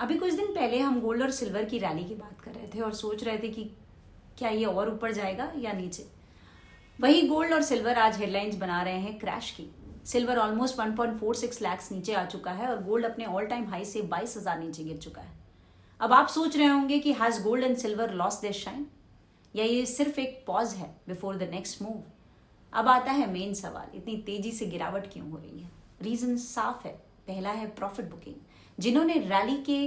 अभी कुछ दिन पहले हम गोल्ड और सिल्वर की रैली की बात कर रहे थे और सोच रहे थे कि क्या ये और ऊपर जाएगा या नीचे। वही गोल्ड और सिल्वर आज हेडलाइंस बना रहे हैं क्रैश की। सिल्वर ऑलमोस्ट 1.46 लाख नीचे आ चुका है और गोल्ड अपने ऑल टाइम हाई से 22,000 नीचे गिर चुका है। अब आप सोच रहे होंगे कि has gold and silver lost their shine, या ये सिर्फ एक पॉज है बिफोर द नेक्स्ट मूव। अब आता है मेन सवाल, इतनी तेजी से गिरावट क्यों हो रही है? रीजन साफ है। पहला है प्रॉफिट बुकिंग। जिन्होंने रैली के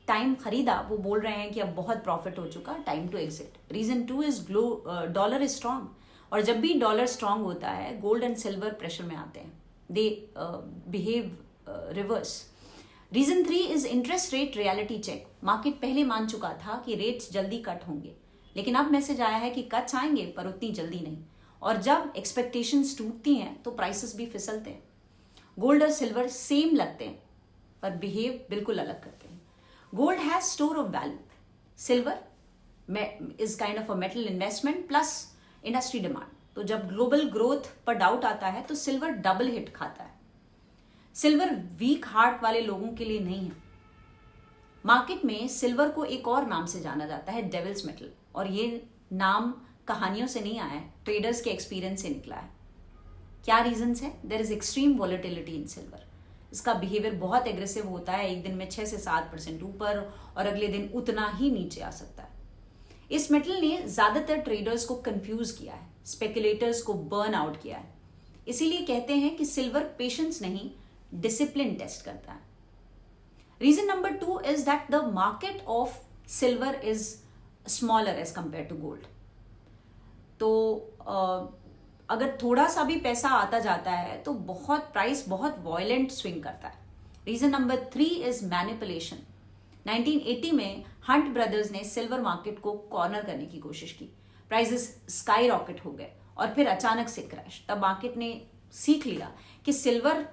टाइम खरीदा वो बोल रहे हैं कि अब बहुत प्रॉफिट हो चुका, time to exit. Reason 2 is dollar is strong, और जब भी डॉलर स्ट्रांग होता है गोल्ड एंड सिल्वर प्रेशर में आते हैं, they behave reverse. Reason 3 is interest rate reality check. Market पहले मान चुका था कि रेट्स जल्दी कट होंगे, लेकिन अब मैसेज आया है कि कट्स आएंगे पर उतनी जल्दी नहीं, और जब एक्सपेक्टेशंस टूटती हैं तो प्राइसेस भी फिसलते हैं। गोल्ड और सिल्वर सेम लगते हैं पर बिहेव बिल्कुल अलग करते हैं। Gold has store of value, silver is kind of a metal investment plus industry demand. तो जब ग्लोबल ग्रोथ पर डाउट आता है तो सिल्वर डबल हिट खाता है। सिल्वर वीक हार्ट वाले लोगों के लिए नहीं है। मार्केट में सिल्वर को एक और नाम से जाना जाता है, डेविल्स मेटल, और ये नाम कहानियों से नहीं आया है, ट्रेडर्स के एक्सपीरियंस से निकला है। क्या रीजंस है? There is extreme volatility in silver. इसका बिहेवियर बहुत एग्रेसिव होता है, एक दिन में 6 से 7% ऊपर और अगले दिन उतना ही नीचे आ सकता है। इस मेटल ने ज्यादातर ट्रेडर्स को कंफ्यूज किया है, स्पेकुलेटर्स को बर्न आउट किया है। इसीलिए कहते हैं कि सिल्वर पेशेंस नहीं, डिसिप्लिन टेस्ट करता है। Reason number 2 is that the market of silver is smaller as compare to gold. तो अगर थोड़ा सा भी पैसा आता जाता है तो प्राइस बहुत वॉयलेंट स्विंग करता है। Reason number 3 is manipulation. 1980 में हंट ब्रदर्स ने सिल्वर मार्केट को कॉर्नर करने की कोशिश की। प्राइसेस स्काई रॉकेट हो गए और फिर अचानक से क्रैश। तब मार्केट ने सीख लिया कि सिल्वर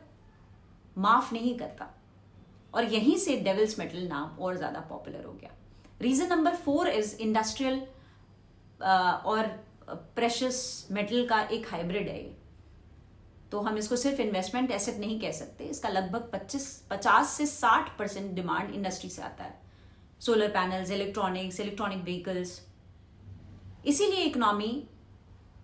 माफ नहीं करता, और यहीं से डेविल्स मेटल नाम और ज्यादा पॉपुलर हो गया। रीजन नंबर 4 इज इंडस्ट्रियल और प्रेशियस मेटल का एक हाइब्रिड है। तो हम इसको सिर्फ इन्वेस्टमेंट एसेट नहीं कह सकते, इसका लगभग 50 से 60% डिमांड इंडस्ट्री से आता है। Solar panels, electronics, electronic vehicles. इसीलिए इकोनॉमी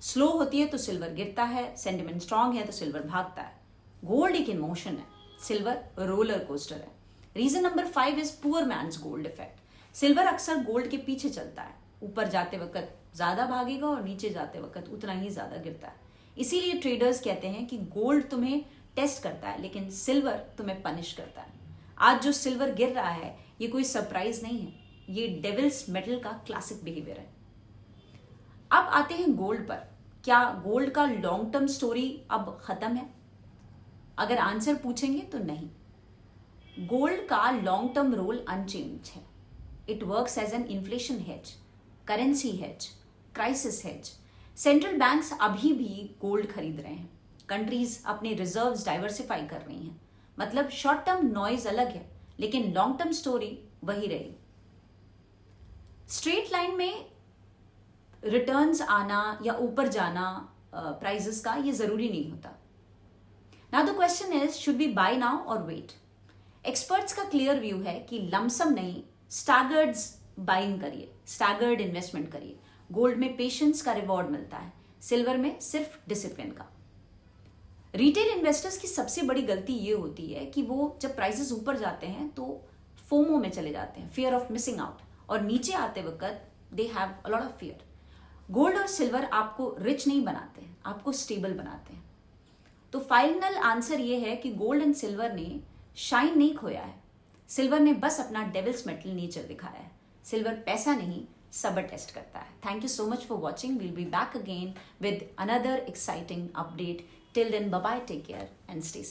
स्लो होती है तो सिल्वर गिरता है, सेंटिमेंट स्ट्रांग है तो सिल्वर भागता है। गोल्ड एक इमोशन है, सिल्वर रोलर कोस्टर है। Reason number 5 is poor man's gold effect. Silver अक्सर गोल्ड के पीछे चलता है, ऊपर जाते वक्त ज्यादा भागेगा और नीचे जाते वक्त उतना ही ज्यादा गिरता है। इसीलिए ट्रेडर्स कहते हैं कि गोल्ड तुम्हें टेस्ट करता है लेकिन सिल्वर तुम्हें पनिश करता है। आज जो सिल्वर गिर रहा है ये कोई सरप्राइज नहीं है, ये डेविल्स मेटल का क्लासिक बिहेवियर है। अब आते हैं गोल्ड पर। क्या गोल्ड का लॉन्ग टर्म स्टोरी अब खत्म है? अगर आंसर पूछेंगे तो नहीं। गोल्ड का लॉन्ग टर्म रोल अनचेंज है। It works as an inflation hedge, currency hedge, crisis hedge. Central banks अभी भी गोल्ड खरीद रहे हैं, कंट्रीज अपने रिजर्व्स डाइवर्सिफाई कर रही हैं। मतलब शॉर्ट टर्म नॉइज अलग है लेकिन लॉन्ग टर्म स्टोरी वही रहेगी। स्ट्रेट लाइन में रिटर्न्स आना या ऊपर जाना प्राइसेस का ये जरूरी नहीं होता। Now the question is, should we buy now or wait? Experts का क्लियर व्यू है कि लमसम नहीं, स्टैगर्ड बाइंग करिए, स्टैगर्ड इन्वेस्टमेंट करिए। गोल्ड में पेशेंस का रिवॉर्ड मिलता है, सिल्वर में सिर्फ डिसिप्लिन का। रिटेल इन्वेस्टर्स की सबसे बड़ी गलती ये होती है कि वो जब प्राइसेस ऊपर जाते हैं तो फोमो में चले जाते हैं, फियर ऑफ मिसिंग आउट, और नीचे आते वक्त they have a lot of fear. Gold और सिल्वर आपको रिच नहीं बनाते हैं, आपको स्टेबल बनाते हैं। तो फाइनल आंसर ये है कि गोल्ड एंड सिल्वर ने शाइन नहीं खोया है, सिल्वर ने बस अपना डेविल्स मेटल नेचर दिखाया है। सिल्वर पैसा नहीं, सबर टेस्ट करता है। Thank you so much for watching. We'll be back again with another exciting update. Till then, bye bye, take care and stay safe.